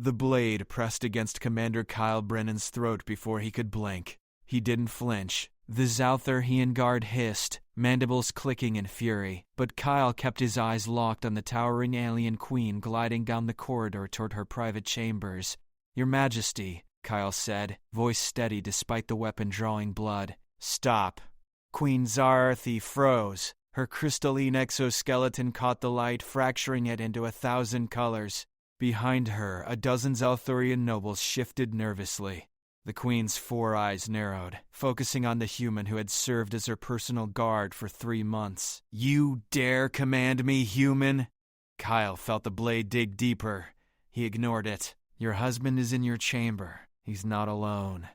The blade pressed against Commander Kyle Brennan's throat before he could blink. He didn't flinch. The Zaltharian guard hissed, mandibles clicking in fury, but Kyle kept his eyes locked on the towering alien queen gliding down the corridor toward her private chambers. "Your Majesty," Kyle said, voice steady despite the weapon drawing blood. "Stop." Queen Zarthi froze. Her crystalline exoskeleton caught the light, fracturing it into 1,000 colors. Behind her, a dozen Zaltharian nobles shifted nervously. The queen's 4 eyes narrowed, focusing on the human who had served as her personal guard for 3 months. "You dare command me, human?" Kyle felt the blade dig deeper. He ignored it. "Your husband is in your chamber. He's not alone."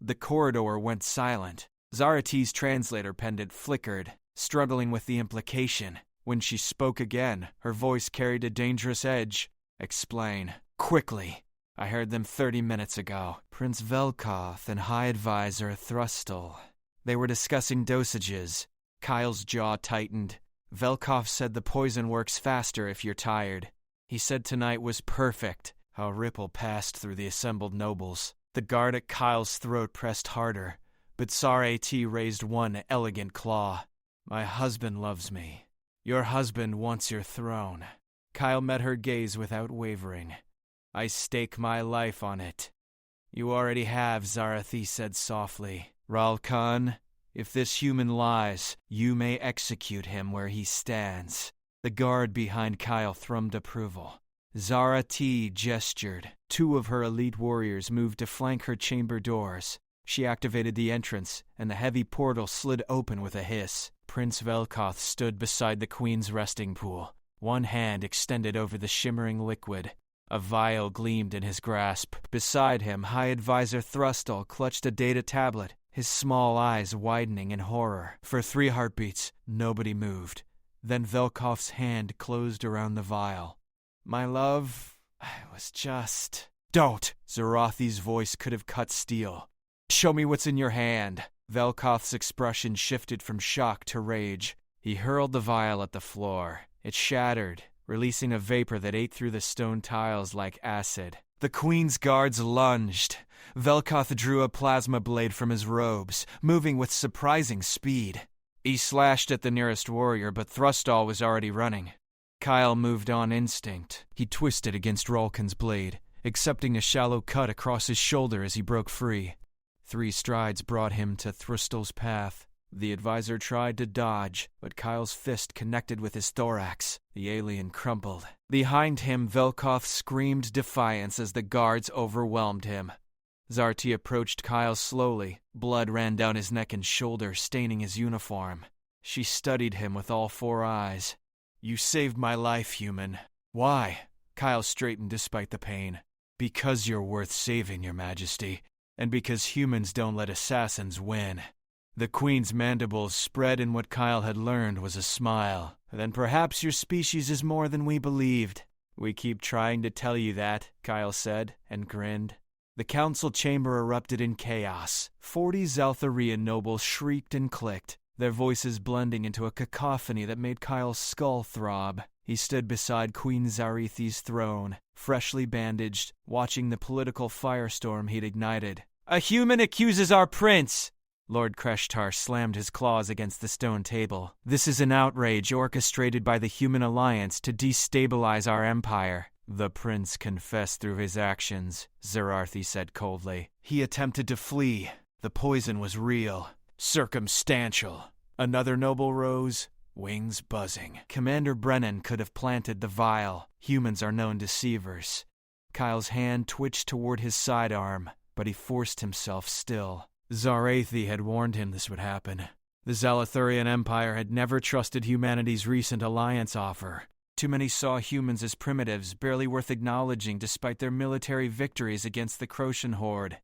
The corridor went silent. Zarati's translator pendant flickered, struggling with the implication. When she spoke again, her voice carried a dangerous edge. "Explain. Quickly. I heard them 30 minutes ago. Prince Velkoth and High Advisor Thrustal. They were discussing dosages." Kyle's jaw tightened. "Velkoth said the poison works faster if you're tired. He said tonight was perfect." A ripple passed through the assembled nobles. The guard at Kyle's throat pressed harder, but Zarati raised one elegant claw. "My husband loves me. Your husband wants your throne." Kyle met her gaze without wavering. "I stake my life on it." "You already have," Zarathi said softly. "Ralkan, if this human lies, you may execute him where he stands." The guard behind Kyle thrummed approval. Zarati gestured. 2 of her elite warriors moved to flank her chamber doors. She activated the entrance, and the heavy portal slid open with a hiss. Prince Velkoth stood beside the queen's resting pool, one hand extended over the shimmering liquid. A vial gleamed in his grasp. Beside him, High Advisor Thrustal clutched a data tablet, his small eyes widening in horror. For 3 heartbeats, nobody moved. Then Velkoth's hand closed around the vial. "My love, I was just..." "Don't!" Zarathi's voice could have cut steel. "Show me what's in your hand." Velkoth's expression shifted from shock to rage. He hurled the vial at the floor. It shattered, releasing a vapor that ate through the stone tiles like acid. The queen's guards lunged. Velkoth drew a plasma blade from his robes, moving with surprising speed. He slashed at the nearest warrior, but Thrustal was already running. Kyle moved on instinct. He twisted against Ralkan's blade, accepting a shallow cut across his shoulder as he broke free. 3 strides brought him to Thrustal's path. The advisor tried to dodge, but Kyle's fist connected with his thorax. The alien crumpled. Behind him, Velkoth screamed defiance as the guards overwhelmed him. Zarti approached Kyle slowly. Blood ran down his neck and shoulder, staining his uniform. She studied him with all 4 eyes. "You saved my life, human." "Why?" Kyle straightened despite the pain. "Because you're worth saving, Your Majesty, and because humans don't let assassins win." The queen's mandibles spread, and what Kyle had learned was a smile. "Then perhaps your species is more than we believed." "We keep trying to tell you that," Kyle said, and grinned. The council chamber erupted in chaos. 40 Zaltharian nobles shrieked and clicked, their voices blending into a cacophony that made Kyle's skull throb. He stood beside Queen Zarithi's throne, freshly bandaged, watching the political firestorm he'd ignited. "A human accuses our prince!" Lord Kreshtar slammed his claws against the stone table. "This is an outrage orchestrated by the Human Alliance to destabilize our empire." "The prince confessed through his actions," Zararthi said coldly. "He attempted to flee. The poison was real, circumstantial." Another noble rose, wings buzzing. "Commander Brennan could have planted the vial. Humans are known deceivers." Kyle's hand twitched toward his sidearm, but he forced himself still. Zarathi had warned him this would happen. The Zalathurian Empire had never trusted humanity's recent alliance offer. Too many saw humans as primitives, barely worth acknowledging despite their military victories against the Crocian horde.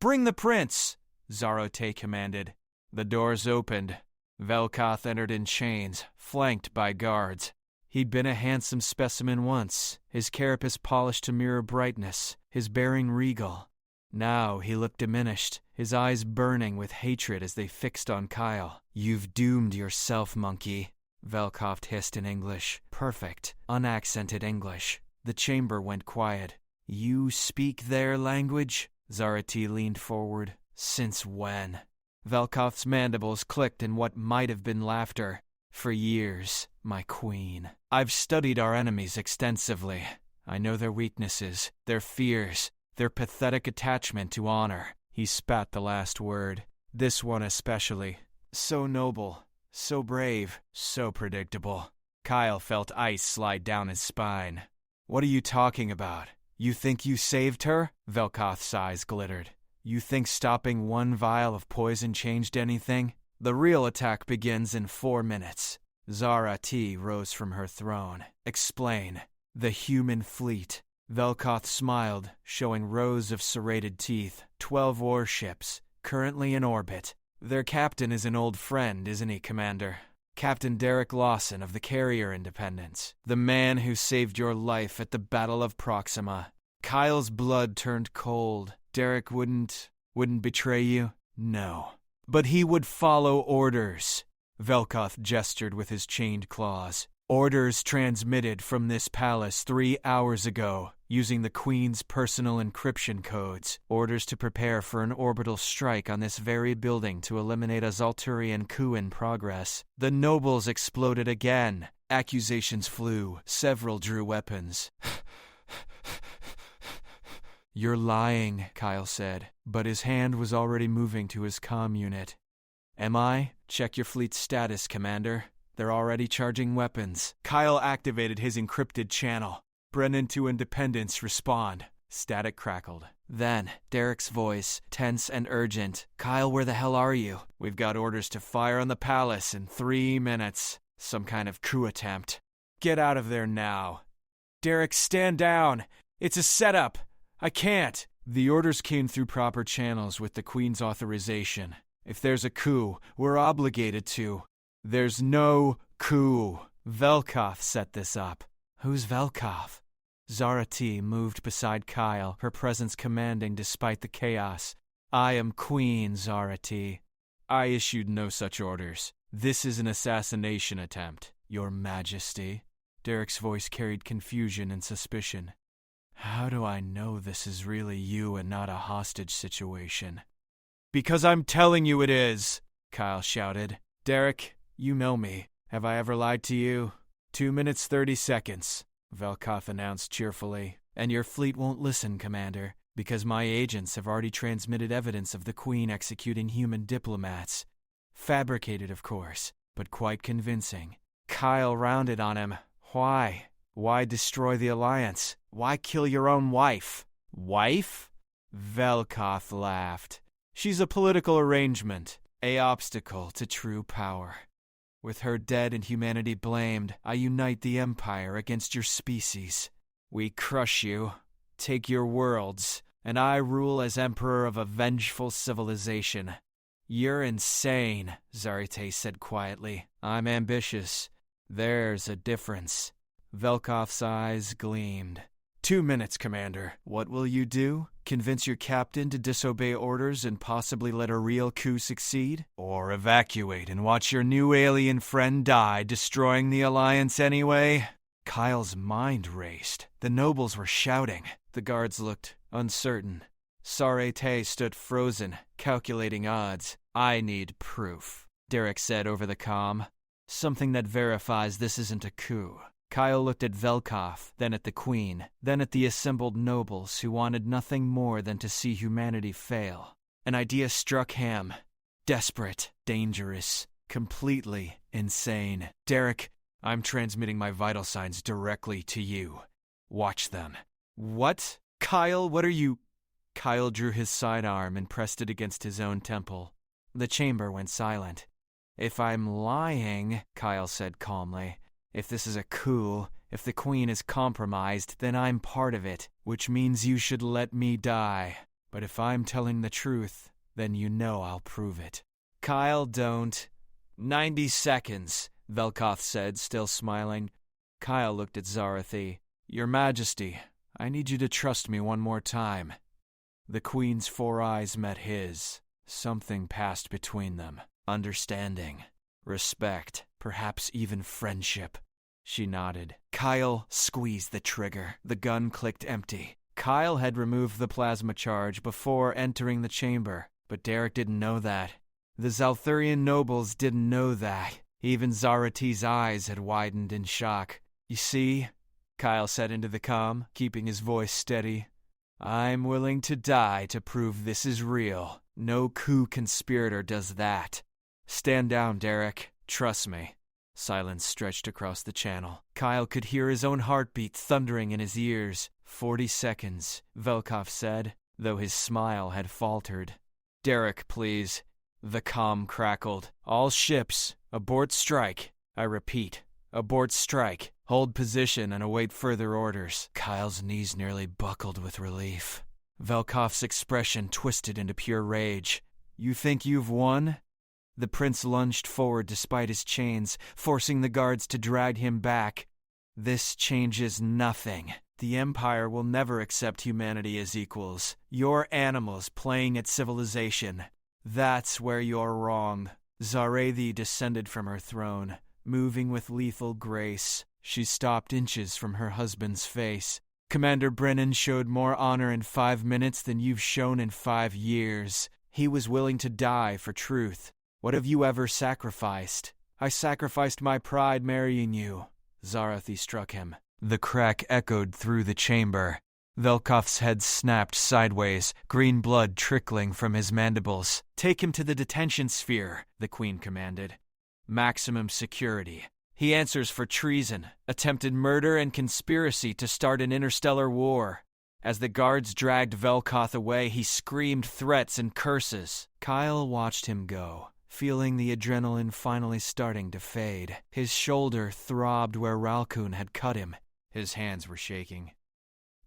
"Bring the prince!" Zarote commanded. The doors opened. Velkoth entered in chains, flanked by guards. He'd been a handsome specimen once, his carapace polished to mirror brightness, his bearing regal. Now he looked diminished, his eyes burning with hatred as they fixed on Kyle. "You've doomed yourself, monkey," Velkoth hissed in English. Perfect, unaccented English. The chamber went quiet. You speak their language? Zarati leaned forward. Since when? Velkoth's mandibles clicked in what might have been laughter. For years, my queen. I've studied our enemies extensively. I know their weaknesses, their fears, their pathetic attachment to honor. He spat the last word. This one especially. So noble, so brave, so predictable. Kyle felt ice slide down his spine. What are you talking about? You think you saved her? Velkoth's eyes glittered. You think stopping one vial of poison changed anything? The real attack begins in 4 minutes. Zara T. rose from her throne. Explain. The human fleet. Velkoth smiled, showing rows of serrated teeth. 12 warships, currently in orbit. Their captain is an old friend, isn't he, Commander? Captain Derek Lawson of the Carrier Independence. The man who saved your life at the Battle of Proxima. Kyle's blood turned cold. Derek wouldn't betray you? No. But he would follow orders. Velkoth gestured with his chained claws. Orders transmitted from this palace 3 hours ago, using the Queen's personal encryption codes. Orders to prepare for an orbital strike on this very building to eliminate a Zalturian coup in progress. The nobles exploded again. Accusations flew. Several drew weapons. You're lying, Kyle said, but his hand was already moving to his comm unit. Am I? Check your fleet's status, Commander. They're already charging weapons. Kyle activated his encrypted channel. Brennan to Independence, respond. Static crackled. Then, Derek's voice, tense and urgent. Kyle, where the hell are you? We've got orders to fire on the palace in 3 minutes. Some kind of coup attempt. Get out of there now. Derek, stand down. It's a setup. I can't. The orders came through proper channels with the Queen's authorization. If there's a coup, we're obligated to. There's no coup. Velkoth set this up. Who's Velkoth? Zara T. moved beside Kyle, her presence commanding despite the chaos. I am Queen Zara T. I issued no such orders. This is an assassination attempt, Your Majesty. Derek's voice carried confusion and suspicion. How do I know this is really you and not a hostage situation? Because I'm telling you it is, Kyle shouted. Derek, you know me. Have I ever lied to you? 2 minutes 30 seconds, Velkoth announced cheerfully. And your fleet won't listen, Commander, because my agents have already transmitted evidence of the Queen executing human diplomats. Fabricated, of course, but quite convincing. Kyle rounded on him. Why? Why destroy the Alliance? Why kill your own wife? Wife? Velkoth laughed. She's a political arrangement, a obstacle to true power. With her dead and humanity blamed, I unite the Empire against your species. We crush you, take your worlds, and I rule as Emperor of a vengeful civilization. You're insane, Zarate said quietly. I'm ambitious. There's a difference. Velkoth's eyes gleamed. 2 minutes, Commander. What will you do? Convince your captain to disobey orders and possibly let a real coup succeed? Or evacuate and watch your new alien friend die, destroying the Alliance anyway? Kyle's mind raced. The nobles were shouting. The guards looked uncertain. Sarete stood frozen, calculating odds. I need proof, Derek said over the comm. Something that verifies this isn't a coup. Kyle looked at Velkoth, then at the Queen, then at the assembled nobles who wanted nothing more than to see humanity fail. An idea struck him. Desperate, dangerous, completely insane. Derek, I'm transmitting my vital signs directly to you. Watch them. What? Kyle, what are you... Kyle drew his sidearm and pressed it against his own temple. The chamber went silent. If I'm lying, Kyle said calmly, if this is a coup, if the Queen is compromised, then I'm part of it, which means you should let me die. But if I'm telling the truth, then you know I'll prove it. Kyle, don't. 90 seconds, Velkoth said, still smiling. Kyle looked at Zarathi. Your Majesty, I need you to trust me one more time. The Queen's 4 eyes met his. Something passed between them. Understanding. Respect. Perhaps even friendship. She nodded. Kyle squeezed the trigger. The gun clicked empty. Kyle had removed the plasma charge before entering the chamber, but Derek didn't know that. The Zalthurian nobles didn't know that. Even Zarati's eyes had widened in shock. "You see," Kyle said into the comm, keeping his voice steady, "I'm willing to die to prove this is real. No coup conspirator does that. Stand down, Derek. Trust me." Silence stretched across the channel. Kyle could hear his own heartbeat thundering in his ears. 40 seconds, Velkov said, though his smile had faltered. "Derek, please." The comm crackled. "All ships, abort strike. I repeat, abort strike. Hold position and await further orders." Kyle's knees nearly buckled with relief. Velkov's expression twisted into pure rage. "You think you've won?" The prince lunged forward despite his chains, forcing the guards to drag him back. "This changes nothing. The Empire will never accept humanity as equals. You're animals playing at civilization. That's where you're wrong." Zarethi descended from her throne, moving with lethal grace. She stopped inches from her husband's face. "Commander Brennan showed more honor in 5 minutes than you've shown in 5 years. He was willing to die for truth. What have you ever sacrificed?" "I sacrificed my pride marrying you." Zarathi struck him. The crack echoed through the chamber. Velkov's head snapped sideways, green blood trickling from his mandibles. "Take him to the detention sphere," the Queen commanded. "Maximum security. He answers for treason, attempted murder, and conspiracy to start an interstellar war." As the guards dragged Velkoth away, he screamed threats and curses. Kyle watched him go, feeling the adrenaline finally starting to fade. His shoulder throbbed where Ralkun had cut him. His hands were shaking.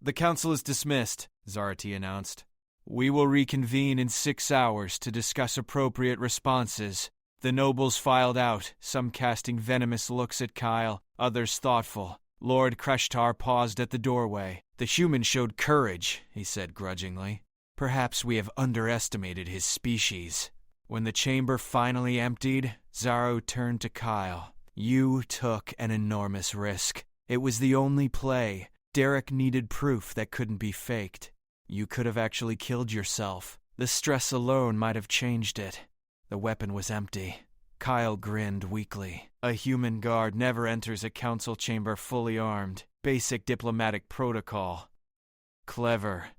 "The council is dismissed," Zarati announced. "We will reconvene in 6 hours to discuss appropriate responses." The nobles filed out, some casting venomous looks at Kyle, others thoughtful. Lord Kreshtar paused at the doorway. "The human showed courage," he said grudgingly. "Perhaps we have underestimated his species." When the chamber finally emptied, Zaro turned to Kyle. "You took an enormous risk. It was the only play. Derek needed proof that couldn't be faked. You could have actually killed yourself. The stress alone might have changed it." The weapon was empty. Kyle grinned weakly. "A human guard never enters a council chamber fully armed. Basic diplomatic protocol." "Clever."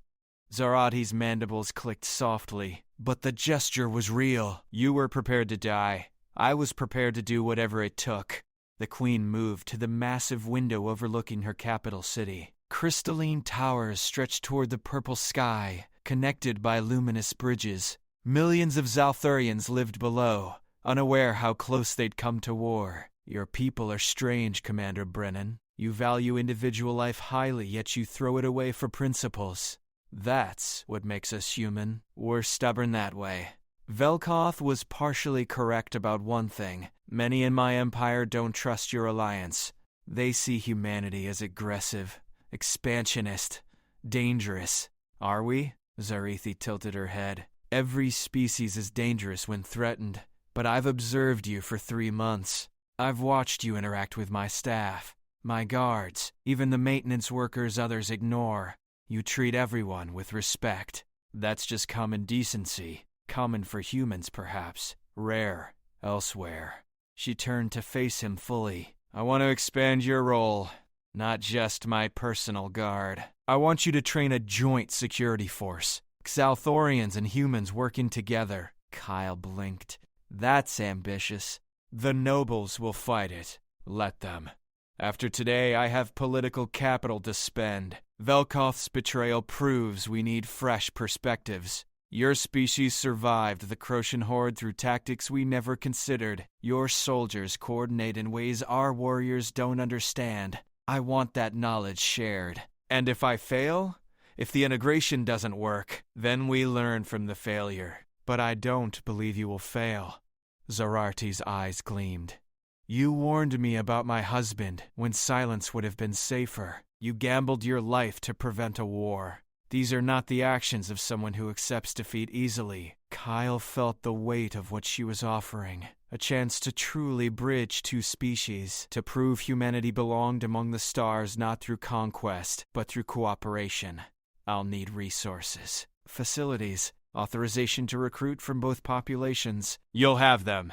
Zarati's mandibles clicked softly. "But the gesture was real. You were prepared to die. I was prepared to do whatever it took." The Queen moved to the massive window overlooking her capital city. Crystalline towers stretched toward the purple sky, connected by luminous bridges. Millions of Zalthurians lived below, unaware how close they'd come to war. "Your people are strange, Commander Brennan. You value individual life highly, yet you throw it away for principles. That's what makes us human. We're stubborn that way." Velkoth was partially correct about one thing. Many in my empire don't trust your alliance. They see humanity as aggressive, expansionist, dangerous. Are we? Zarithi tilted her head. "Every species is dangerous when threatened, but I've observed you for 3 months. I've watched you interact with my staff, my guards, even the maintenance workers others ignore. You treat everyone with respect. That's just common decency. Common for humans, perhaps. Rare elsewhere." She turned to face him fully. "I want to expand your role. Not just my personal guard. I want you to train a joint security force. Xalthorians and humans working together." Kyle blinked. "That's ambitious. The nobles will fight it. Let them. After today, I have political capital to spend. Velkoth's betrayal proves we need fresh perspectives. Your species survived the Crocian horde through tactics we never considered. Your soldiers coordinate in ways our warriors don't understand. I want that knowledge shared. And if I fail, if the integration doesn't work, then we learn from the failure. But I don't believe you will fail." Zararti's eyes gleamed. "You warned me about my husband when silence would have been safer. You gambled your life to prevent a war. These are not the actions of someone who accepts defeat easily." Kyle felt the weight of what she was offering. A chance to truly bridge 2 species, to prove humanity belonged among the stars not through conquest, but through cooperation. I'll need resources, facilities, authorization to recruit from both populations. You'll have them.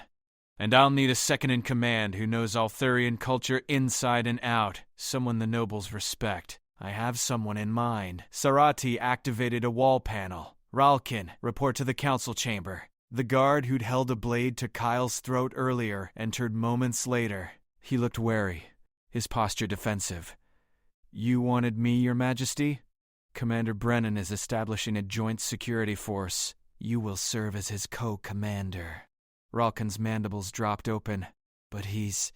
And I'll need a second-in-command who knows Althurian culture inside and out, someone the nobles respect. I have someone in mind. Sarati activated a wall panel. Ralkin, report to the council chamber. The guard who'd held a blade to Kyle's throat earlier entered moments later. He looked wary, his posture defensive. You wanted me, Your Majesty? Commander Brennan is establishing a joint security force. You will serve as his co-commander. Ralkin's mandibles dropped open. But he's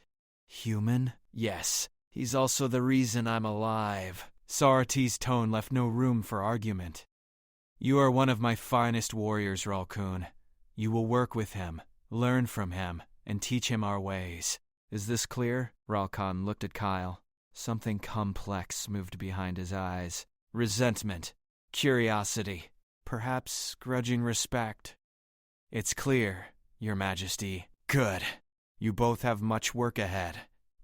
human? Yes. He's also the reason I'm alive. Sarati's tone left no room for argument. You are one of my finest warriors, Ralkun. You will work with him, learn from him, and teach him our ways. Is this clear? Ralkan looked at Kyle. Something complex moved behind his eyes. Resentment, curiosity, perhaps grudging respect. It's clear, Your Majesty. Good. You both have much work ahead.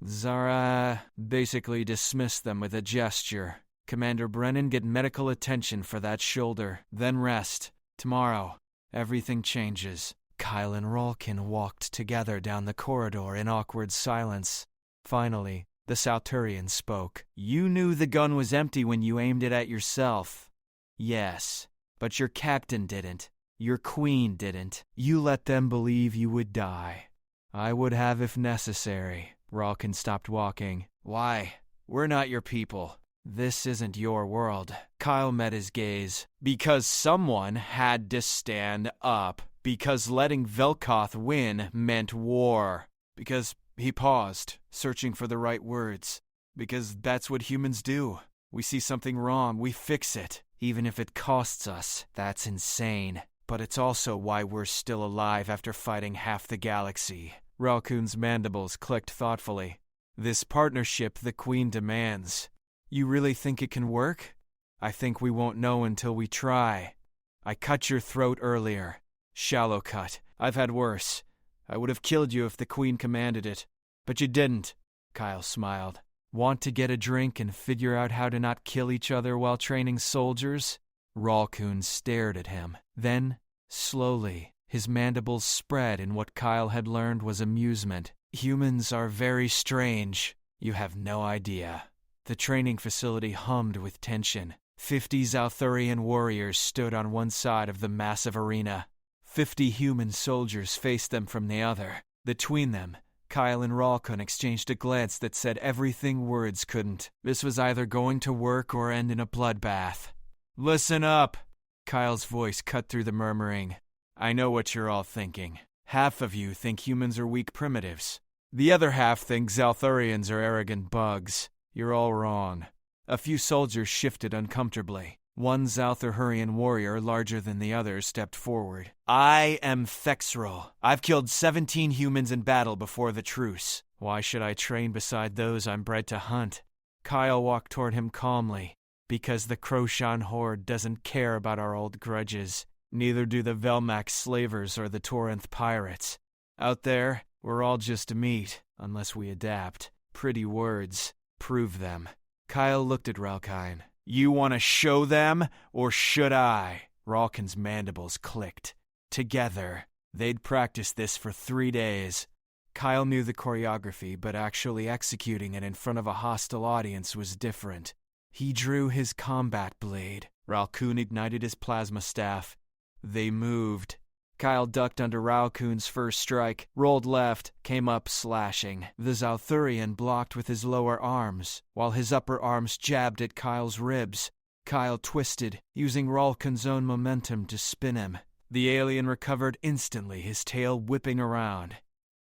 Zara basically dismissed them with a gesture. Commander Brennan, get medical attention for that shoulder, then rest. Tomorrow, everything changes. Kyle and Ralkin walked together down the corridor in awkward silence. Finally, the Sauturian spoke. You knew the gun was empty when you aimed it at yourself. Yes, but your captain didn't. Your queen didn't. You let them believe you would die. I would have if necessary. Ralkin stopped walking. Why? We're not your people. This isn't your world. Kyle met his gaze. Because someone had to stand up. Because letting Velkoth win meant war. Because he paused, searching for the right words. Because that's what humans do. We see something wrong, we fix it. Even if it costs us. That's insane. But it's also why we're still alive after fighting half the galaxy. Ralkun's mandibles clicked thoughtfully. This partnership the Queen demands. You really think it can work? I think we won't know until we try. I cut your throat earlier. Shallow cut. I've had worse. I would have killed you if the Queen commanded it. But you didn't. Kyle smiled. Want to get a drink and figure out how to not kill each other while training soldiers? Ralkun stared at him. Then, slowly, his mandibles spread in what Kyle had learned was amusement. Humans are very strange. You have no idea. The training facility hummed with tension. 50 Zalthurian warriors stood on one side of the massive arena. 50 human soldiers faced them from the other. Between them, Kyle and Ralkun exchanged a glance that said everything words couldn't. This was either going to work or end in a bloodbath. Listen up! Kyle's voice cut through the murmuring. I know what you're all thinking. Half of you think humans are weak primitives. The other half think Zalthurians are arrogant bugs. You're all wrong. A few soldiers shifted uncomfortably. One Zalthurian warrior, larger than the others, stepped forward. I am Thexrel. I've killed 17 humans in battle before the truce. Why should I train beside those I'm bred to hunt? Kyle walked toward him calmly. Because the Kroshan Horde doesn't care about our old grudges. Neither do the Velmax slavers or the Torinth pirates. Out there, we're all just meat, unless we adapt. Pretty words. Prove them. Kyle looked at Ralkine. You want to show them, or should I? Ralkin's mandibles clicked. Together, they'd practiced this for 3 days. Kyle knew the choreography, but actually executing it in front of a hostile audience was different. He drew his combat blade. Ralkun ignited his plasma staff. They moved. Kyle ducked under Ralkun's first strike, rolled left, came up slashing. The Zalthurian blocked with his lower arms, while his upper arms jabbed at Kyle's ribs. Kyle twisted, using Ralkun's own momentum to spin him. The alien recovered instantly, his tail whipping around.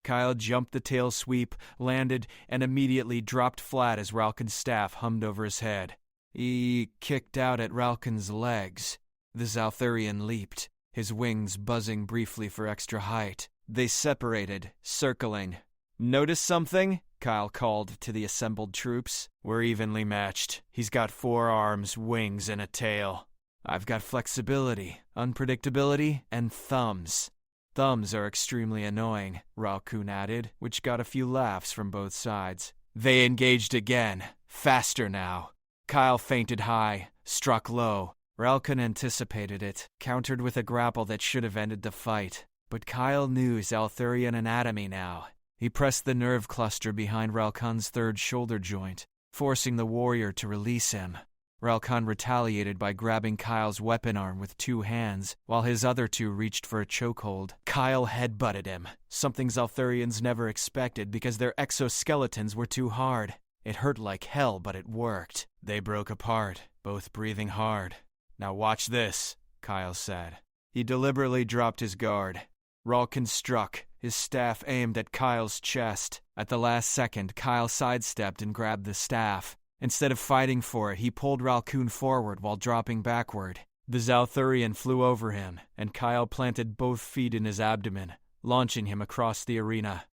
Kyle jumped the tail sweep, landed, and immediately dropped flat as Ralkun's staff hummed over his head. He kicked out at Ralkun's legs. The Zalthurian leaped, his wings buzzing briefly for extra height. They separated, circling. Notice something? Kyle called to the assembled troops. We're evenly matched. He's got 4 arms, wings, and a tail. I've got flexibility, unpredictability, and thumbs. Thumbs are extremely annoying, Ralkun added, which got a few laughs from both sides. They engaged again, faster now. Kyle feinted high, struck low. Ralkan anticipated it, countered with a grapple that should have ended the fight. But Kyle knew Zalthurian anatomy now. He pressed the nerve cluster behind Ralkan's third shoulder joint, forcing the warrior to release him. Ralkan retaliated by grabbing Kyle's weapon arm with two hands, while his other two reached for a chokehold. Kyle headbutted him, something Zalthurians never expected because their exoskeletons were too hard. It hurt like hell, but it worked. They broke apart, both breathing hard. "Now watch this," Kyle said. He deliberately dropped his guard. Ralkan struck, his staff aimed at Kyle's chest. At the last second, Kyle sidestepped and grabbed the staff. Instead of fighting for it, he pulled Ralkun forward while dropping backward. The Zalthurian flew over him, and Kyle planted both feet in his abdomen, launching him across the arena.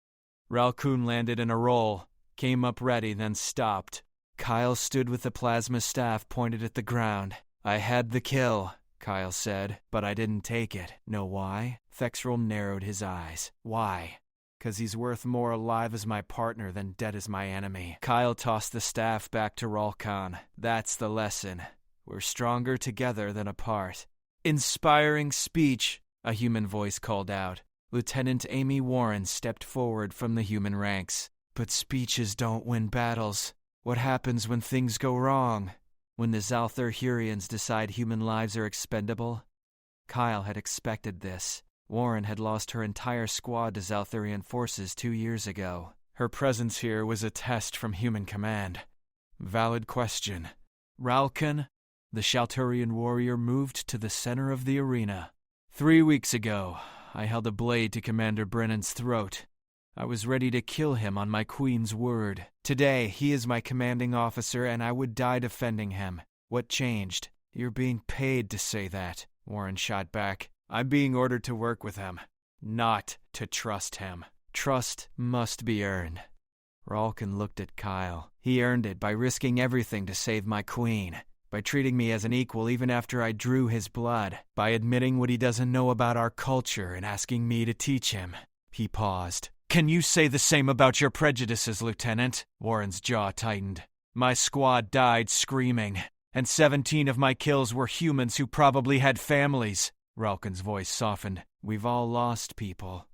Ralkun landed in a roll, came up ready, then stopped. Kyle stood with the plasma staff pointed at the ground. "I had the kill," Kyle said, "but I didn't take it. Know why?" Thexrel narrowed his eyes. "Why?" "'Cause he's worth more alive as my partner than dead as my enemy." Kyle tossed the staff back to Ralkan. "That's the lesson. We're stronger together than apart." "Inspiring speech," a human voice called out. Lieutenant Amy Warren stepped forward from the human ranks. "But speeches don't win battles. What happens when things go wrong? When the Zalthurians decide human lives are expendable?" Kyle had expected this. Warren had lost her entire squad to Zalthurian forces 2 years ago. Her presence here was a test from human command. Valid question. "Ralkan?" The Shalturian warrior moved to the center of the arena. 3 weeks ago, I held a blade to Commander Brennan's throat. I was ready to kill him on my queen's word. Today, he is my commanding officer, and I would die defending him. What changed? "You're being paid to say that," Warren shot back. "I'm being ordered to work with him, not to trust him. Trust must be earned." Ralkan looked at Kyle. "He earned it by risking everything to save my queen, by treating me as an equal even after I drew his blood, by admitting what he doesn't know about our culture and asking me to teach him." He paused. "Can you say the same about your prejudices, Lieutenant?" Warren's jaw tightened. "My squad died screaming, and 17 of my kills were humans who probably had families." Ralkan's voice softened. "We've all lost people.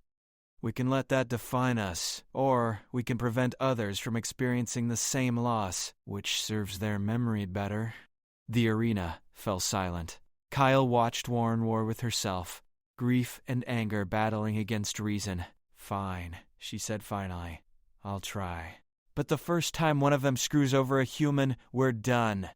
We can let that define us, or we can prevent others from experiencing the same loss, which serves their memory better." The arena fell silent. Kyle watched Warren war with herself, grief and anger battling against reason. "Fine," she said finally. "I'll try. But the first time one of them screws over a human, we're done."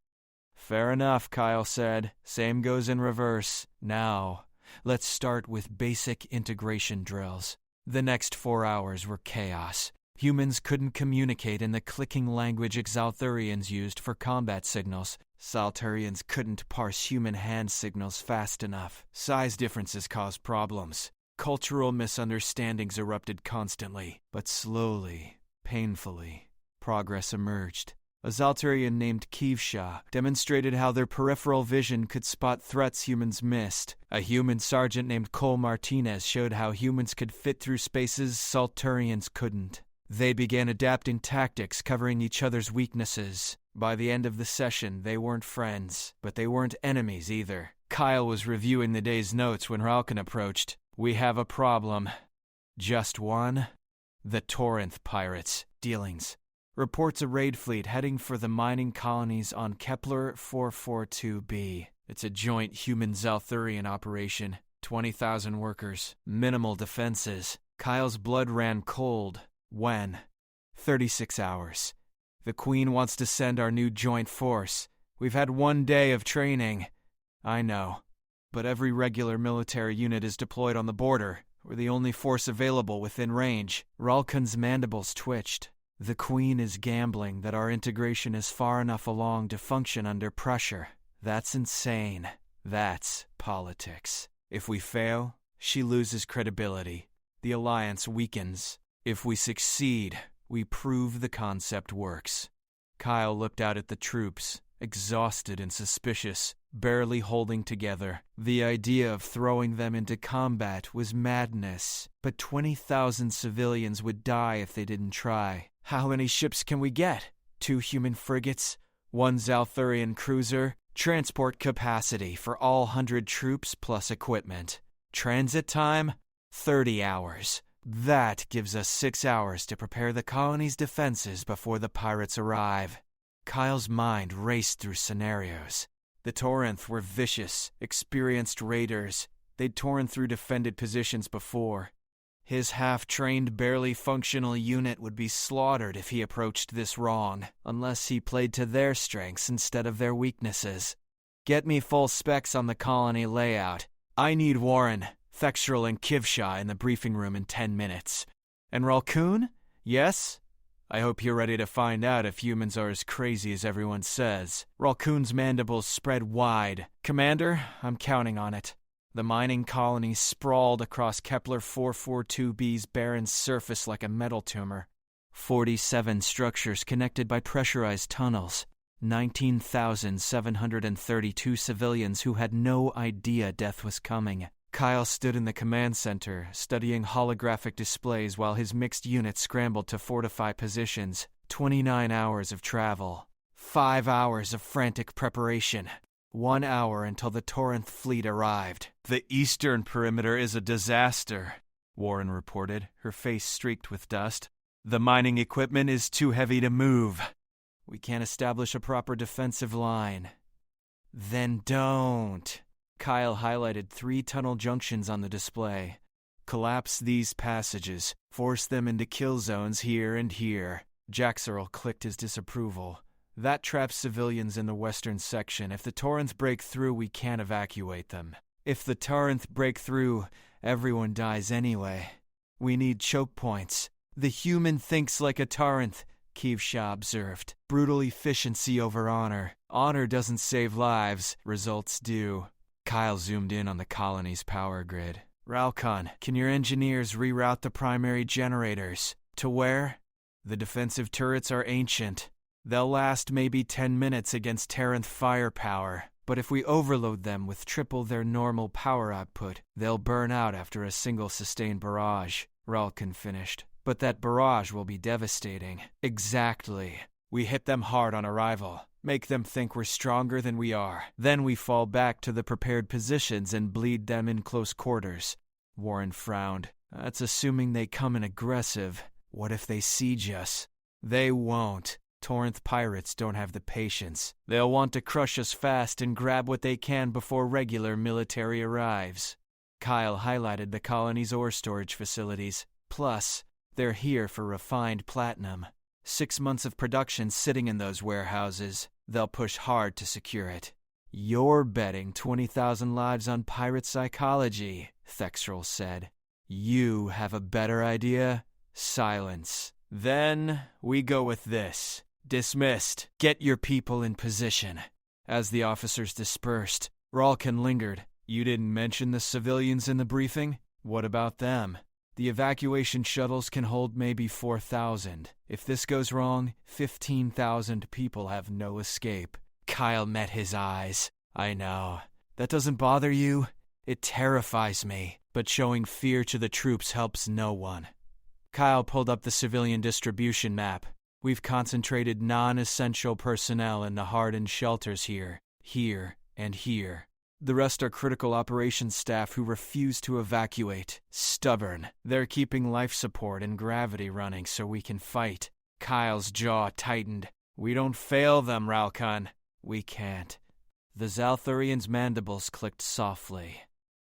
"Fair enough," Kyle said. "Same goes in reverse. Now, let's start with basic integration drills." The next 4 hours were chaos. Humans couldn't communicate in the clicking language Zalthurians used for combat signals. Zalthurians couldn't parse human hand signals fast enough. Size differences caused problems. Cultural misunderstandings erupted constantly, but slowly, painfully, progress emerged. A Zalturian named Kivsha demonstrated how their peripheral vision could spot threats humans missed. A human sergeant named Cole Martinez showed how humans could fit through spaces Zalturians couldn't. They began adapting tactics covering each other's weaknesses. By the end of the session, they weren't friends, but they weren't enemies either. Kyle was reviewing the day's notes when Ralkan approached. "We have a problem." "Just one?" "The Torinth pirates. Dealings. Reports a raid fleet heading for the mining colonies on Kepler 442b. It's a joint human-Zalthurian operation. 20,000 workers. Minimal defenses." Kyle's blood ran cold. "When?" 36 hours. "The Queen wants to send our new joint force. We've had 1 day of training." "I know. But every regular military unit is deployed on the border. We're the only force available within range." Ralkan's mandibles twitched. "The Queen is gambling that our integration is far enough along to function under pressure. That's insane. That's politics. If we fail, she loses credibility. The alliance weakens. If we succeed, we prove the concept works." Kyle looked out at the troops, exhausted and suspicious, barely holding together. The idea of throwing them into combat was madness, but 20,000 civilians would die if they didn't try. "How many ships can we get? 2 human frigates? One Zalthurian cruiser, transport capacity for all 100 troops plus equipment. Transit time, 30 hours. That gives us 6 hours to prepare the colony's defenses before the pirates arrive. Kyle's mind raced through scenarios. The Torrent were vicious, experienced raiders. They'd torn through defended positions before. His half-trained, barely functional unit would be slaughtered if he approached this wrong, unless he played to their strengths instead of their weaknesses. Get me full specs on the colony layout. I need Warren, Thexral, and Kivsha in the briefing room in 10 minutes. And Ralcoon? Yes? I hope you're ready to find out if humans are as crazy as everyone says. Ralcoon's mandibles spread wide. Commander, I'm counting on it. The mining colony sprawled across Kepler 442b's barren surface like a metal tumor. 47 structures connected by pressurized tunnels. 19,732 civilians who had no idea death was coming. Kyle stood in the command center, studying holographic displays while his mixed unit scrambled to fortify positions. 29 hours of travel. 5 hours of frantic preparation. 1 hour until the Torrent fleet arrived. The eastern perimeter is a disaster, Warren reported, her face streaked with dust. The mining equipment is too heavy to move. We can't establish a proper defensive line. Then don't. Kyle highlighted 3 tunnel junctions on the display. Collapse these passages. Force them into kill zones here and here. Jaxerl clicked his disapproval. That traps civilians in the western section. If the Torrents break through, we can't evacuate them. If the Torrents break through, everyone dies anyway. We need choke points. The human thinks like a Torrent, Kivsha observed. Brutal efficiency over honor. Honor doesn't save lives, results do. Kyle zoomed in on the colony's power grid. Ralcon, can your engineers reroute the primary generators? To where? The defensive turrets are ancient. They'll last maybe 10 minutes against Terran firepower, but if we overload them with triple their normal power output, they'll burn out after a single sustained barrage, Ralcon finished. But that barrage will be devastating. Exactly. We hit them hard on arrival, make them think we're stronger than we are. Then we fall back to the prepared positions and bleed them in close quarters. Warren frowned. That's assuming they come in aggressive. What if they siege us? They won't. Torrent pirates don't have the patience. They'll want to crush us fast and grab what they can before regular military arrives. Kyle highlighted the colony's ore storage facilities. Plus, they're here for refined platinum. 6 months of production sitting in those warehouses. They'll push hard to secure it. You're betting 20,000 lives on pirate psychology, Thexral said. You have a better idea? Silence. Then we go with this. Dismissed. Get your people in position. As the officers dispersed, Ralcon lingered. You didn't mention the civilians in the briefing? What about them? The evacuation shuttles can hold maybe 4,000. If this goes wrong, 15,000 people have no escape. Kyle met his eyes. I know. That doesn't bother you? It terrifies me. But showing fear to the troops helps no one. Kyle pulled up the civilian distribution map. We've concentrated non-essential personnel in the hardened shelters here, and here. The rest are critical operations staff who refuse to evacuate. Stubborn. They're keeping life support and gravity running so we can fight. Kyle's jaw tightened. We don't fail them, Ralcon. We can't. The Zalthurian's mandibles clicked softly.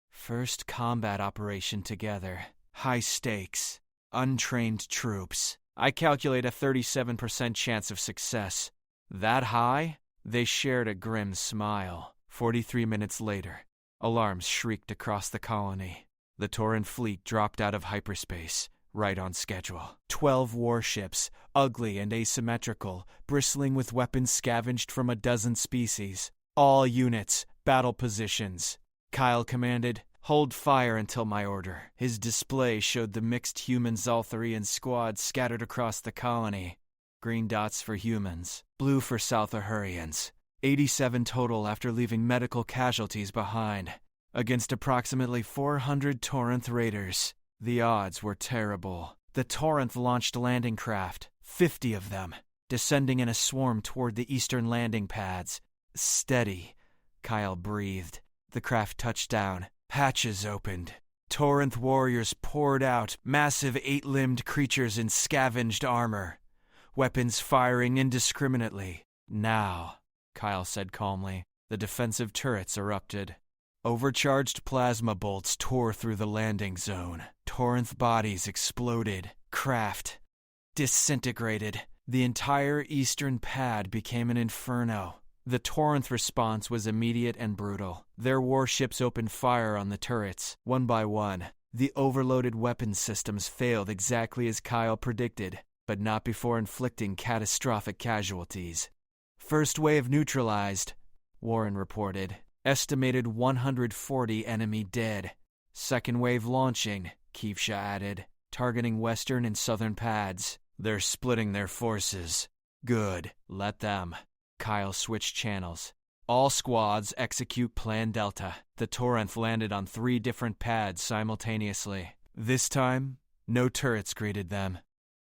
First combat operation together. High stakes. Untrained troops. I calculate a 37% chance of success. That high? They shared a grim smile. 43 minutes later, alarms shrieked across the colony. The Torrent fleet dropped out of hyperspace, right on schedule. 12 warships, ugly and asymmetrical, bristling with weapons scavenged from a dozen species. All units, battle positions. Kyle commanded, hold fire until my order. His display showed the mixed human Zalthurian squad scattered across the colony. Green dots for humans, blue for Southahurians. 87 total after leaving medical casualties behind. Against approximately 400 Torrent raiders. The odds were terrible. The Torrent launched landing craft, 50 of them. descending in a swarm toward the eastern landing pads. Steady, Kyle breathed. The craft touched down. Hatches opened. Torrent warriors poured out, massive 8-limbed creatures in scavenged armor, weapons firing indiscriminately. Now, Kyle said calmly, the defensive turrets erupted. Overcharged plasma bolts tore through the landing zone. Torrent bodies exploded. Craft disintegrated. The entire eastern pad became an inferno. The Torrent response was immediate and brutal. Their warships opened fire on the turrets, one by one. The overloaded weapons systems failed exactly as Kyle predicted, but not before inflicting catastrophic casualties. First wave neutralized, Warren reported. Estimated 140 enemy dead. Second wave launching, Keefsha added, targeting western and southern pads. They're splitting their forces. Good, let them. Kyle switched channels. All squads execute Plan Delta. The Torrent landed on 3 different pads simultaneously. This time, no turrets greeted them.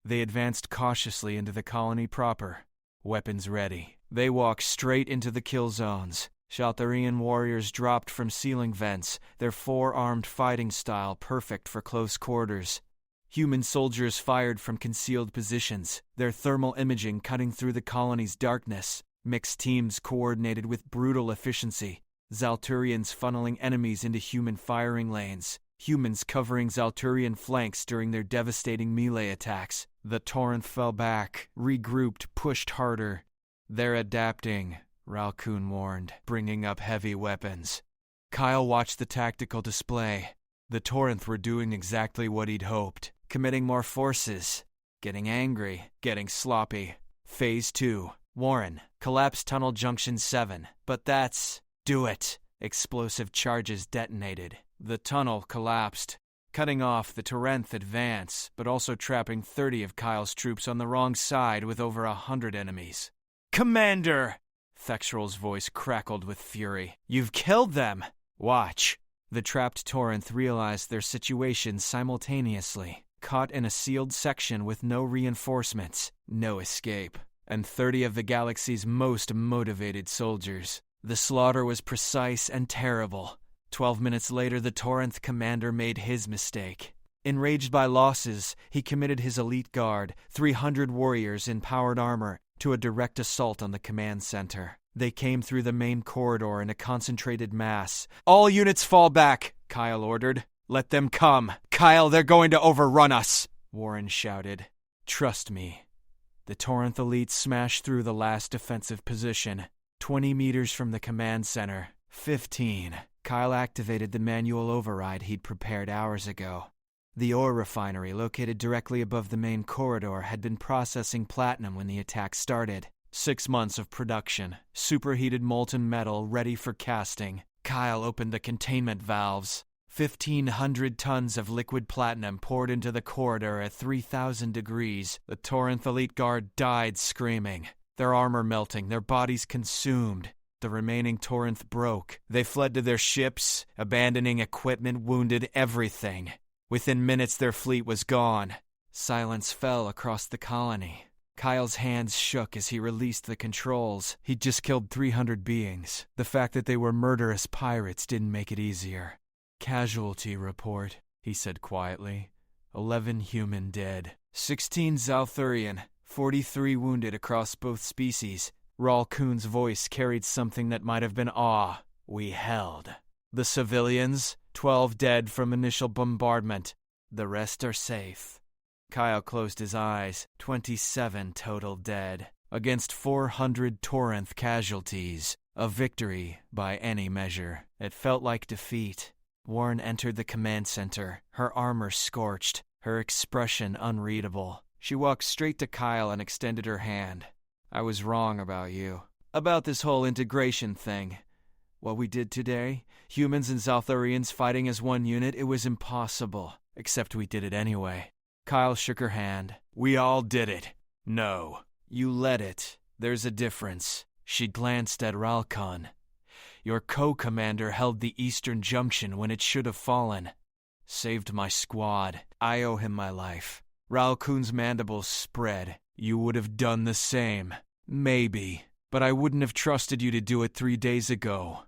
They advanced cautiously into the colony proper, weapons ready. They walked straight into the kill zones. Shaltharian warriors dropped from ceiling vents, their 4-armed fighting style perfect for close quarters. Human soldiers fired from concealed positions, their thermal imaging cutting through the colony's darkness. Mixed teams coordinated with brutal efficiency. Zalturians funneling enemies into human firing lanes. Humans covering Zalturian flanks during their devastating melee attacks. The Torrent fell back, regrouped, pushed harder. They're adapting, Ralcoon warned, bringing up heavy weapons. Kyle watched the tactical display. The Torrent were doing exactly what he'd hoped, committing more forces, getting angry, getting sloppy. Phase 2. Warren, collapse Tunnel Junction 7. But that's... Do it! Explosive charges detonated. The tunnel collapsed, cutting off the Torrent advance, but also trapping 30 of Kyle's troops on the wrong side with over 100 enemies. Commander! Thexrel's voice crackled with fury. You've killed them! Watch. The trapped Torrent realized their situation simultaneously, caught in a sealed section with no reinforcements, no escape, and 30 of the galaxy's most motivated soldiers. The slaughter was precise and terrible. 12 minutes later, the Torrent commander made his mistake. Enraged by losses, he committed his elite guard, 300 warriors in powered armor, to a direct assault on the command center. They came through the main corridor in a concentrated mass. All units fall back, Kyle ordered. Let them come. Kyle, they're going to overrun us, Warren shouted. Trust me. The Torrent elite smashed through the last defensive position. 20 meters from the command center. 15. Kyle activated the manual override he'd prepared hours ago. The ore refinery, located directly above the main corridor, had been processing platinum when the attack started. 6 months of production. Superheated molten metal ready for casting. Kyle opened the containment valves. 1,500 tons of liquid platinum poured into the corridor at 3,000 degrees. The Torrent elite guard died screaming. Their armor melting, their bodies consumed. The remaining Torrent broke. They fled to their ships, abandoning equipment, wounded, everything. Within minutes, their fleet was gone. Silence fell across the colony. Kyle's hands shook as he released the controls. He'd just killed 300 beings. The fact that they were murderous pirates didn't make it easier. Casualty report, he said quietly. 11 human dead. 16 Zalthurian. 43 wounded across both species. Ralcoon's voice carried something that might have been awe. We held. The civilians, 12 dead from initial bombardment. The rest are safe. Kyle closed his eyes. 27 total dead. Against 400 Torrent casualties. A victory by any measure. It felt like defeat. Warren entered the command center, her armor scorched, her expression unreadable. She walked straight to Kyle and extended her hand. I was wrong about you. About this whole integration thing. What we did today, humans and Zaltharians fighting as one unit, it was impossible. Except we did it anyway. Kyle shook her hand. We all did it. No. You led it. There's a difference. She glanced at Ralcon. Your co-commander held the Eastern Junction when it should have fallen. Saved my squad. I owe him my life. Ralcoon's mandibles spread. You would have done the same. Maybe. But I wouldn't have trusted you to do it 3 days ago.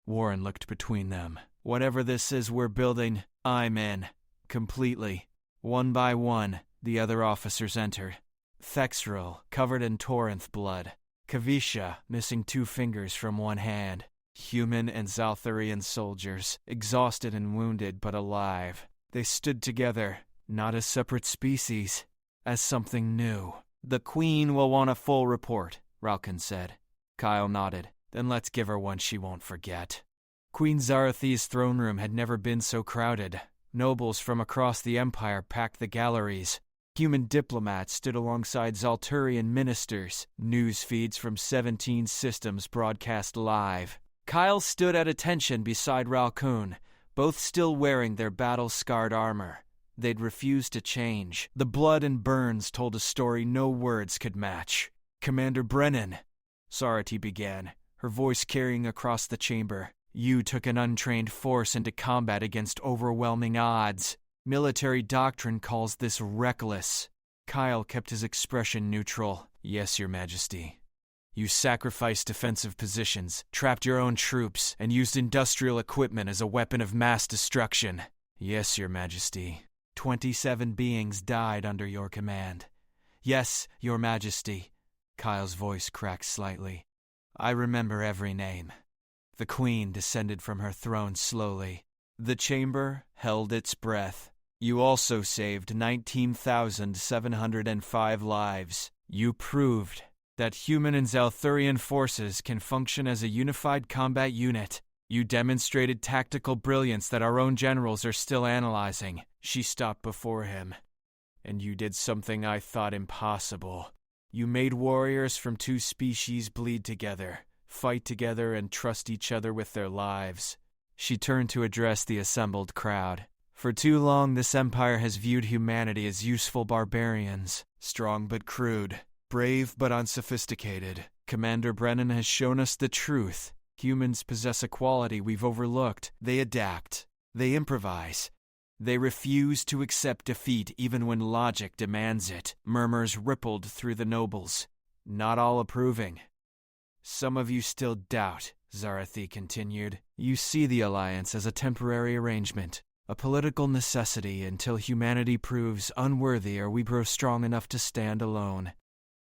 Warren looked between them. Whatever this is we're building, I'm in. Completely. One by one, the other officers entered. Thexril, covered in Torinth blood. Kavisha, missing 2 fingers from one hand. Human and Zaltharian soldiers, exhausted and wounded but alive. They stood together, not as separate species, as something new. The Queen will want a full report, Ralkin said. Kyle nodded. Then let's give her one she won't forget. Queen Zarathi's throne room had never been so crowded. Nobles from across the Empire packed the galleries. Human diplomats stood alongside Zalturian ministers. News feeds from 17 systems broadcast live. Kyle stood at attention beside Ralcoon, both still wearing their battle-scarred armor. They'd refused to change. The blood and burns told a story no words could match. Commander Brennan, Sarati began, her voice carrying across the chamber. You took an untrained force into combat against overwhelming odds. Military doctrine calls this reckless. Kyle kept his expression neutral. Yes, Your Majesty. You sacrificed defensive positions, trapped your own troops, and used industrial equipment as a weapon of mass destruction. Yes, Your Majesty. 27 beings died under your command. Yes, Your Majesty. Kyle's voice cracked slightly. I remember every name. The Queen descended from her throne slowly. The chamber held its breath. You also saved 19,705 lives. You proved that human and Zalthurian forces can function as a unified combat unit. You demonstrated tactical brilliance that our own generals are still analyzing. She stopped before him. And you did something I thought impossible. You made warriors from 2 species bleed together, fight together, and trust each other with their lives. She turned to address the assembled crowd. For too long, this empire has viewed humanity as useful barbarians, strong but crude, brave but unsophisticated. Commander Brennan has shown us the truth. Humans possess a quality we've overlooked. They adapt. They improvise. They refuse to accept defeat even when logic demands it. Murmurs rippled through the nobles, not all approving. Some of you still doubt, Zarathi continued. You see the alliance as a temporary arrangement, a political necessity until humanity proves unworthy or we grow strong enough to stand alone.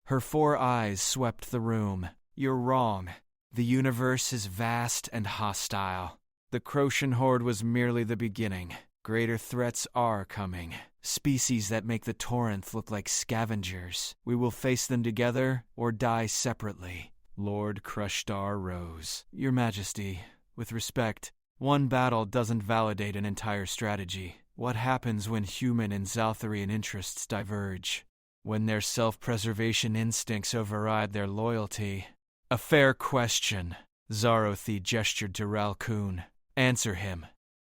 Her 4 eyes swept the room. You're wrong. The universe is vast and hostile. The Crocian horde was merely the beginning. Greater threats are coming. Species that make the Torinth look like scavengers. We will face them together or die separately. Lord Crushtar rose. Your Majesty, with respect, one battle doesn't validate an entire strategy. What happens when human and Zaltharian interests diverge? When their self-preservation instincts override their loyalty? A fair question. Zarothi gestured to Ralcoon. Answer him.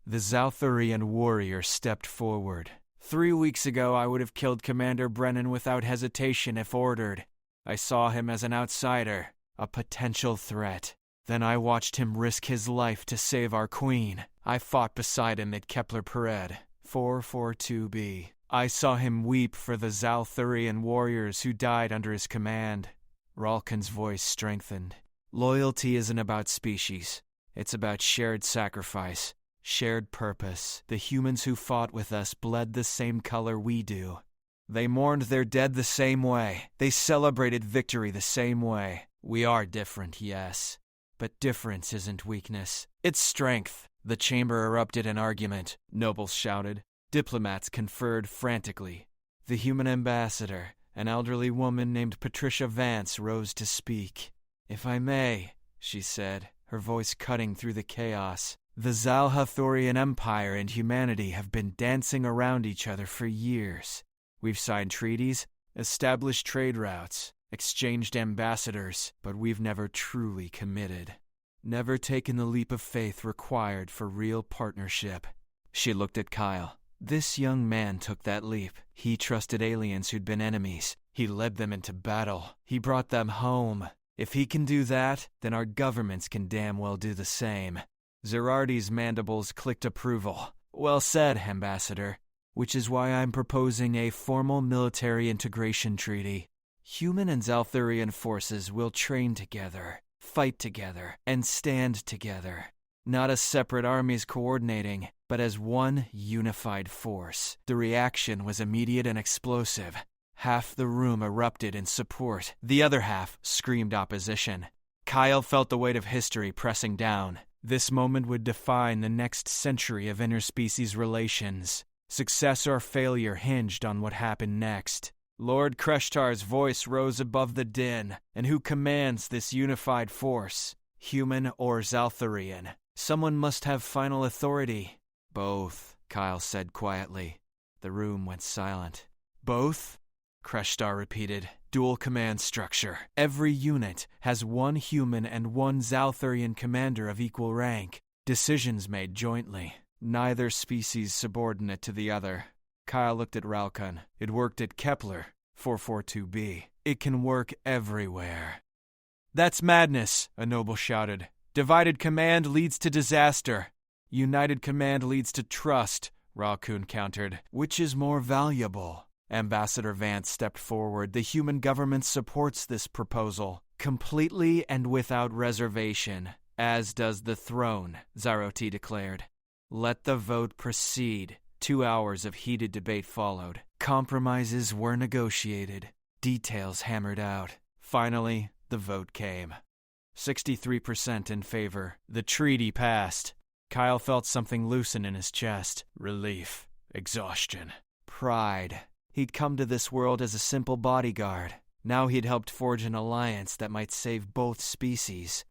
The Zaltharian warrior stepped forward. 3 weeks ago, I would have killed Commander Brennan without hesitation if ordered. I saw him as an outsider, a potential threat. Then I watched him risk his life to save our queen. I fought beside him at Kepler-Pered, 442B. I saw him weep for the Zaltharian warriors who died under his command. Ralkin's voice strengthened. Loyalty isn't about species. It's about shared sacrifice, shared purpose. The humans who fought with us bled the same color we do. They mourned their dead the same way. They celebrated victory the same way. We are different, yes. But difference isn't weakness. It's strength. The chamber erupted in argument. Nobles shouted. Diplomats conferred frantically. The human ambassador, an elderly woman named Patricia Vance, rose to speak. If I may, she said, her voice cutting through the chaos. The Zalhathorian Empire and humanity have been dancing around each other for years. We've signed treaties, established trade routes, exchanged ambassadors, but we've never truly committed. Never taken the leap of faith required for real partnership. She looked at Kyle. This young man took that leap. He trusted aliens who'd been enemies. He led them into battle. He brought them home. If he can do that, then our governments can damn well do the same. Zerardi's mandibles clicked approval. Well said, Ambassador. Which is why I'm proposing a formal military integration treaty. Human and Zalthurian forces will train together, fight together, and stand together. Not as separate armies coordinating, but as one unified force. The reaction was immediate and explosive. Half the room erupted in support. The other half screamed opposition. Kyle felt the weight of history pressing down. This moment would define the next century of interspecies relations. Success or failure hinged on what happened next. Lord Kreshtar's voice rose above the din. And who commands this unified force? Human or Zalthurian? Someone must have final authority. Both, Kyle said quietly. The room went silent. Both? Kreshtar repeated. Dual command structure. Every unit has one human and one Zalthurian commander of equal rank. Decisions made jointly. Neither species subordinate to the other. Kyle looked at Ralkun. It worked at Kepler, 442b. It can work everywhere. That's madness, a noble shouted. Divided command leads to disaster. United command leads to trust, Ralkun countered. Which is more valuable? Ambassador Vance stepped forward. The human government supports this proposal, completely and without reservation, as does the throne, Zaroti declared. Let the vote proceed. 2 hours of heated debate followed. Compromises were negotiated. Details hammered out. Finally, the vote came. 63% in favor. The treaty passed. Kyle felt something loosen in his chest. Relief. Exhaustion. Pride. He'd come to this world as a simple bodyguard. Now he'd helped forge an alliance that might save both species.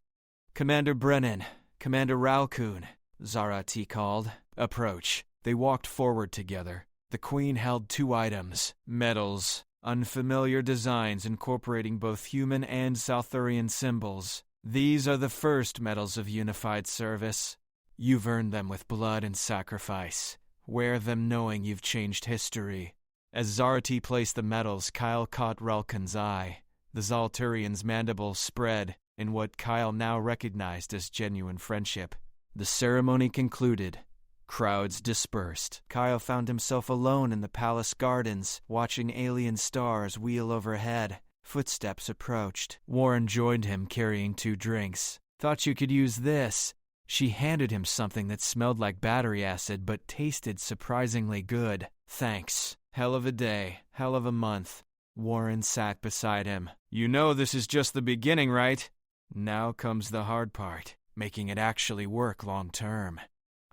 Commander Brennan, Commander Ralkun, Zarati called. Approach. They walked forward together. The Queen held 2 items. Medals. Unfamiliar designs incorporating both human and Zalthurian symbols. These are the first medals of unified service. You've earned them with blood and sacrifice. Wear them knowing you've changed history. As Zarati placed the medals, Kyle caught Ralkun's eye. The Zalturian's mandibles spread in what Kyle now recognized as genuine friendship. The ceremony concluded. Crowds dispersed. Kyle found himself alone in the palace gardens, watching alien stars wheel overhead. Footsteps approached. Warren joined him, carrying 2 drinks. Thought you could use this. She handed him something that smelled like battery acid but tasted surprisingly good. Thanks. Hell of a day. Hell of a month. Warren sat beside him. You know this is just the beginning, right? Now comes the hard part, making it actually work long term.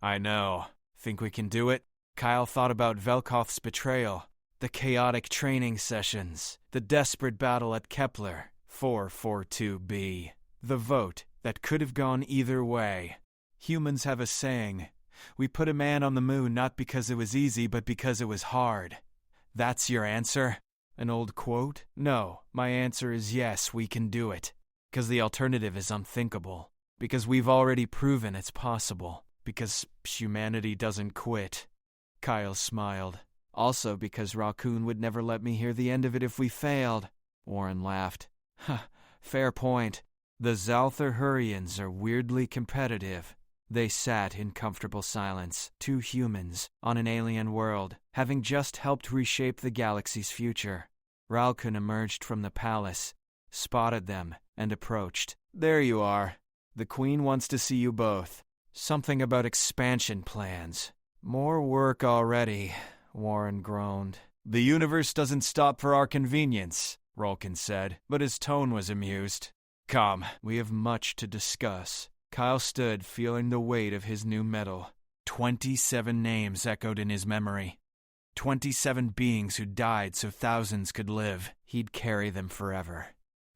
I know. Think we can do it? Kyle thought about Velkoth's betrayal, the chaotic training sessions, the desperate battle at Kepler, 442b. The vote that could have gone either way. Humans have a saying, we put a man on the moon not because it was easy, but because it was hard. That's your answer? An old quote? No, my answer is yes, we can do it. Because the alternative is unthinkable. Because we've already proven it's possible. Because humanity doesn't quit. Kyle smiled. Also because Ralkun would never let me hear the end of it if we failed. Warren laughed. Fair point. The Zalthurians are weirdly competitive. They sat in comfortable silence, 2 humans, on an alien world, having just helped reshape the galaxy's future. Ralkun emerged from the palace, spotted them, and approached. There you are. The Queen wants to see you both. Something about expansion plans. More work already, Warren groaned. The universe doesn't stop for our convenience, Ralkun said, but his tone was amused. Come, we have much to discuss. Kyle stood, feeling the weight of his new medal. 27 names echoed in his memory. 27 beings who died so thousands could live. He'd carry them forever.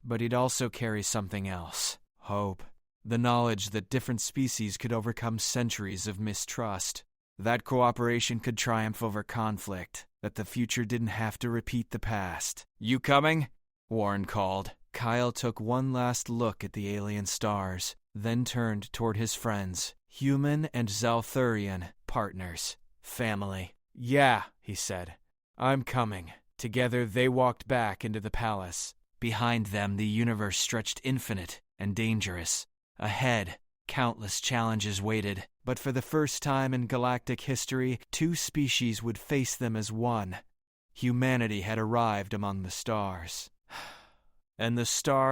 But he'd also carry something else. Hope. The knowledge that different species could overcome centuries of mistrust. That cooperation could triumph over conflict. That the future didn't have to repeat the past. You coming? Warren called. Kyle took one last look at the alien stars, then turned toward his friends, human and Zalthurian, partners, family. Yeah, he said. I'm coming. Together they walked back into the palace. Behind them the universe stretched infinite and dangerous. Ahead, countless challenges waited, but for the first time in galactic history, 2 species would face them as one. Humanity had arrived among the stars. and the star